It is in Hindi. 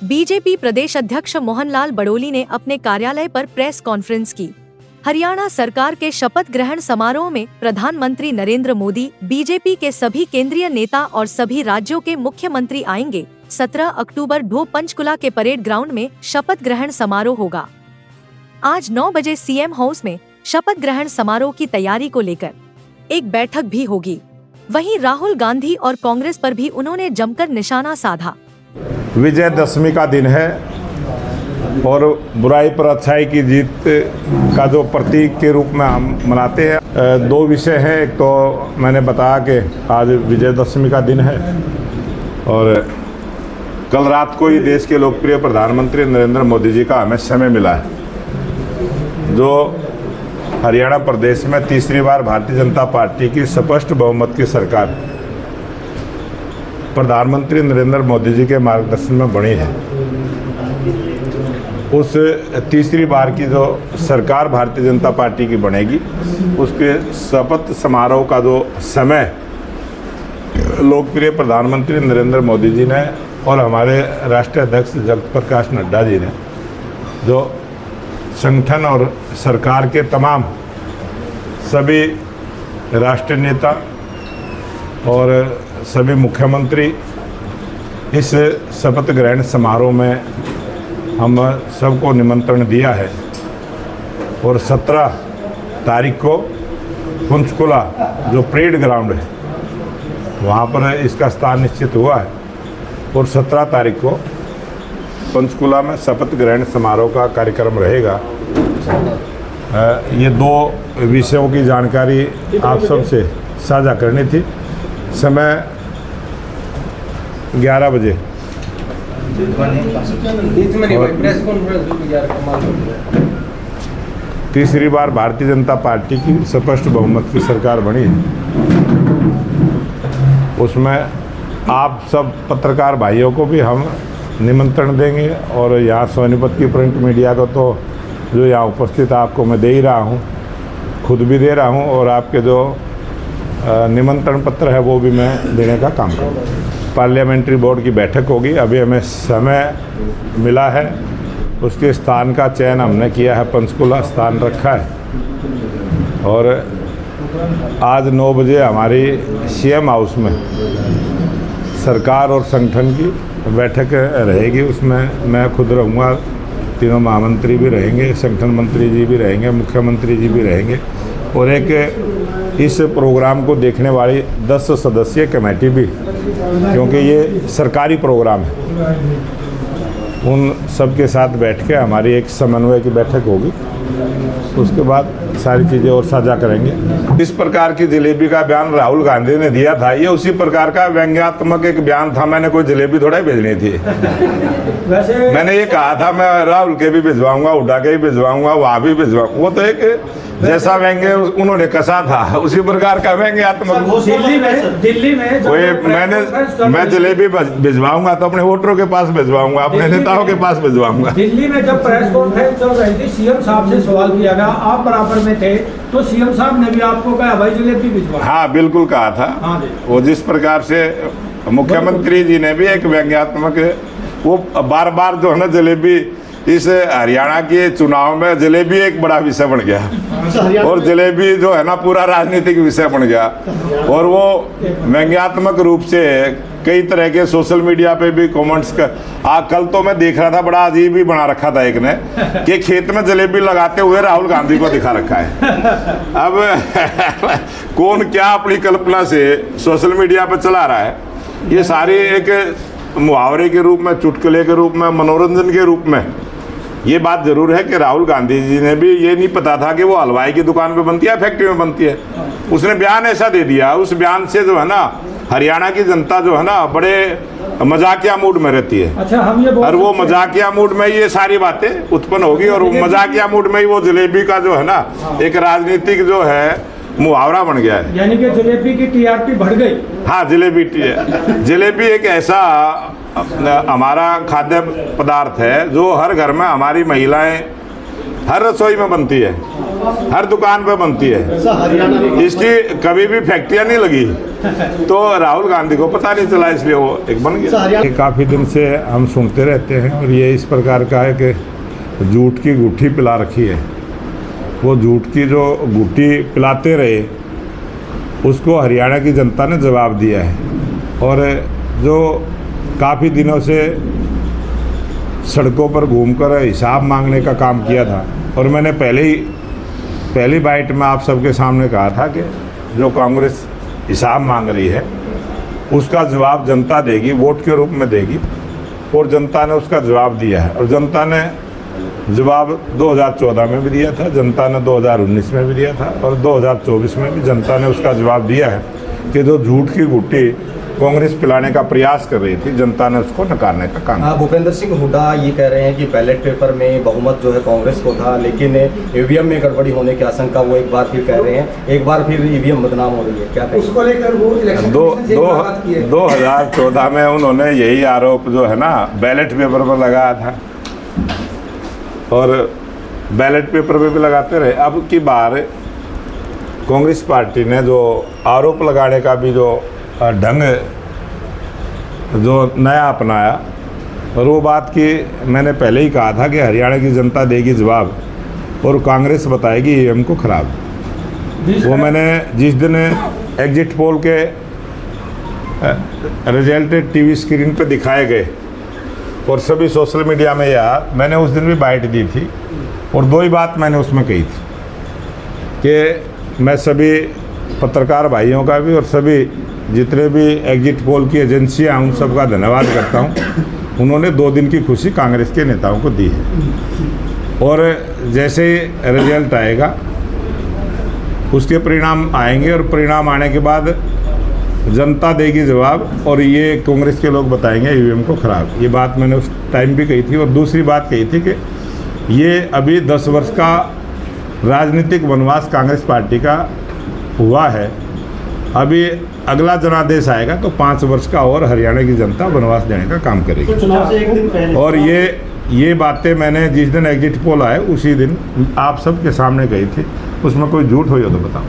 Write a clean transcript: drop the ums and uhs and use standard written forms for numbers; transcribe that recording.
बीजेपी प्रदेश अध्यक्ष मोहनलाल बड़ोली ने अपने कार्यालय पर प्रेस कॉन्फ्रेंस की। हरियाणा सरकार के शपथ ग्रहण समारोह में प्रधानमंत्री नरेंद्र मोदी, बीजेपी के सभी केंद्रीय नेता और सभी राज्यों के मुख्यमंत्री आएंगे। 17 अक्टूबर ढो पंचकुला के परेड ग्राउंड में शपथ ग्रहण समारोह होगा। आज 9 बजे सीएम हाउस में शपथ ग्रहण समारोह की तैयारी को लेकर एक बैठक भी होगी। वहीं राहुल गांधी और कांग्रेस पर भी उन्होंने जमकर निशाना साधा। विजयदशमी का दिन है और बुराई पर अच्छाई की जीत का जो प्रतीक के रूप में हम मनाते हैं। दो विषय हैं, एक तो मैंने बताया कि आज विजयदशमी का दिन है और कल रात को ही देश के लोकप्रिय प्रधानमंत्री नरेंद्र मोदी जी का हमें समय मिला है, जो हरियाणा प्रदेश में तीसरी बार भारतीय जनता पार्टी की स्पष्ट बहुमत की सरकार प्रधानमंत्री नरेंद्र मोदी जी के मार्गदर्शन में बनी है। उस तीसरी बार की जो सरकार भारतीय जनता पार्टी की बनेगी, उसके शपथ समारोह का जो समय लोकप्रिय प्रधानमंत्री नरेंद्र मोदी जी ने और हमारे राष्ट्रीय अध्यक्ष जगत प्रकाश नड्डा जी ने, जो संगठन और सरकार के तमाम सभी राष्ट्रीय नेता और सभी मुख्यमंत्री इस शपथ ग्रहण समारोह में हम सबको निमंत्रण दिया है और 17 तारीख को पंचकुला जो परेड ग्राउंड है वहाँ पर इसका स्थान निश्चित हुआ है और 17 तारीख को पंचकुला में शपथ ग्रहण समारोह का कार्यक्रम रहेगा। ये दो विषयों की जानकारी आप सबसे साझा करनी थी। समय 11 बजे तीसरी बार भारतीय जनता पार्टी की स्पष्ट बहुमत की सरकार बनी है। उसमें आप सब पत्रकार भाइयों को भी हम निमंत्रण देंगे और यहाँ सोनीपत की प्रिंट मीडिया को तो जो यहाँ उपस्थित आपको मैं दे ही रहा हूँ, खुद भी दे रहा हूँ और आपके जो निमंत्रण पत्र है वो भी मैं देने का काम करूँगा। पार्लियामेंट्री बोर्ड की बैठक होगी, अभी हमें समय मिला है, उसके स्थान का चयन हमने किया है, पंचकुला स्थान रखा है और आज 9 बजे हमारी सीएम हाउस में सरकार और संगठन की बैठक रहेगी। उसमें मैं खुद रहूँगा, तीनों महामंत्री भी रहेंगे, संगठन मंत्री जी भी रहेंगे, मुख्यमंत्री जी भी रहेंगे और एक इस प्रोग्राम को देखने वाली 10 सदस्यीय कमेटी भी, क्योंकि ये सरकारी प्रोग्राम है, उन सब के साथ बैठ के हमारी एक समन्वय की बैठक होगी। उसके बाद सारी चीज़ें और साझा करेंगे। इस प्रकार की जलेबी का बयान राहुल गांधी ने दिया था, ये उसी प्रकार का व्यंग्यात्मक एक बयान था। मैंने कोई जलेबी थोड़ा ही भेजनी थी। मैंने ये कहा था मैं राहुल के भी भिजवाऊंगा, हुड्डा के भी भिजवाऊंगा, वहाँ भी भिजवाऊंगा। वो तो एक जैसा व्यंग्य उन्होंने कसा था उसी प्रकार का व्यंग्यात्मक। दिल्ली में मैं जलेबी भिजवाऊंगा तो अपने वोटरों के पास भिजवाऊंगा, अपने नेताओं के पास भिजवाऊंगा। दिल्ली में जब प्रेस कॉन्फ्रेंस चल रही थी, सीएम साहब से सवाल किया गया, आप बराबर में थे, तो सीएम साहब ने भी आपको कहा भाई जलेबी भिजवा। हाँ बिल्कुल कहा था। वो जिस प्रकार से मुख्यमंत्री जी ने भी एक व्यंग्यात्मक, वो बार बार जो है ना जलेबी, इस हरियाणा के चुनाव में जलेबी एक बड़ा विषय बन गया और जलेबी जो है ना पूरा राजनीतिक विषय बन गया और वो व्यंग्यात्मक रूप से कई तरह के सोशल मीडिया पे भी कमेंट्स कल तो मैं देख रहा था, बड़ा अजीब ही बना रखा था एक ने कि खेत में जलेबी लगाते हुए राहुल गांधी को दिखा रखा है। अब कौन क्या अपनी कल्पना से सोशल मीडिया पे चला रहा है, ये सारी एक मुहावरे के रूप में, चुटकुले के रूप में, मनोरंजन के रूप में। ये बात जरूर है कि राहुल गांधी जी ने भी ये नहीं पता था कि वो हलवाई की दुकान पे बनती है, फैक्ट्री में बनती है। उसने बयान ऐसा दे दिया, उस बयान से जो है ना हरियाणा की जनता जो है ना बड़े मजाकिया मूड में रहती है। अच्छा, हम ये और वो मजाकिया मूड में ये सारी बातें उत्पन्न होगी और मजाकिया मूड में ही वो जलेबी का जो है ना एक राजनीतिक जो है मुहावरा बन गया है। यानी कि जलेबी की टीआरपी बढ़ गई। हाँ, जलेबी एक ऐसा हमारा खाद्य पदार्थ है जो हर घर में हमारी महिलाएं हर रसोई में बनती है, हर दुकान पे बनती है। इसकी कभी भी फैक्ट्रियाँ नहीं लगी, तो राहुल गांधी को पता नहीं चला, इसलिए वो एक बन गया। काफ़ी दिन से हम सुनते रहते हैं और ये इस प्रकार का है कि झूठ की गुट्ठी पिला रखी है। वो झूठ की जो गुट्ठी पिलाते रहे उसको हरियाणा की जनता ने जवाब दिया है। और जो काफ़ी दिनों से सड़कों पर घूमकर हिसाब मांगने का काम किया था, और मैंने पहली बाइट में आप सबके सामने कहा था कि जो कांग्रेस हिसाब मांग रही है उसका जवाब जनता देगी, वोट के रूप में देगी, और जनता ने उसका जवाब दिया है। और जनता ने जवाब 2014 में भी दिया था, जनता ने 2019 में भी दिया था, और 2024 में भी जनता ने उसका जवाब दिया है कि जो झूठ की गुट्ठी कांग्रेस पिलाने का प्रयास कर रही थी, जनता ने उसको नकारने का काम किया। भूपेंद्र सिंह हुड्डा ये कह रहे हैं कि बैलेट पेपर में बहुमत जो है कांग्रेस को था, लेकिन ईवीएम में गड़बड़ी होने की आशंका वो एक बार फिर कह रहे हैं, एक बार फिर ईवीएम बदनाम हो रही है, क्या कहेंगे? उसको लेकर वो इलेक्शन 2014 में उन्होंने यही आरोप जो है ना बैलेट पेपर पर लगाया था, और बैलेट पेपर पे भी लगाते रहे। अब की बार कांग्रेस पार्टी ने जो आरोप लगाने का भी जो ढंग जो नया अपनाया, और वो बात की मैंने पहले ही कहा था कि हरियाणा की जनता देगी जवाब और कांग्रेस बताएगी ईवीएम को खराब। वो मैंने जिस दिन एग्जिट पोल के रिजल्ट टीवी स्क्रीन पे दिखाए गए और सभी सोशल मीडिया में मैंने उस दिन भी बाइट दी थी, और दो ही बात मैंने उसमें कही थी कि मैं सभी पत्रकार भाइयों का भी और सभी जितने भी एग्जिट पोल की एजेंसियां उन सबका धन्यवाद करता हूं। उन्होंने 2 दिन की खुशी कांग्रेस के नेताओं को दी है, और जैसे ही रिजल्ट आएगा उसके परिणाम आएंगे, और परिणाम आने के बाद जनता देगी जवाब, और ये कांग्रेस के लोग बताएंगे ईवीएम को खराब। ये बात मैंने उस टाइम भी कही थी। और दूसरी बात कही थी कि ये अभी 10 वर्ष का राजनीतिक वनवास कांग्रेस पार्टी का हुआ है, अभी अगला जनादेश आएगा तो 5 वर्ष का और हरियाणा की जनता वनवास देने का काम करेगी। तो चुनाव से एक दिन पहले और ये बातें मैंने जिस दिन एग्जिट पोल आए उसी दिन आप सबके सामने कही थी, उसमें कोई झूठ हो तो बताओ।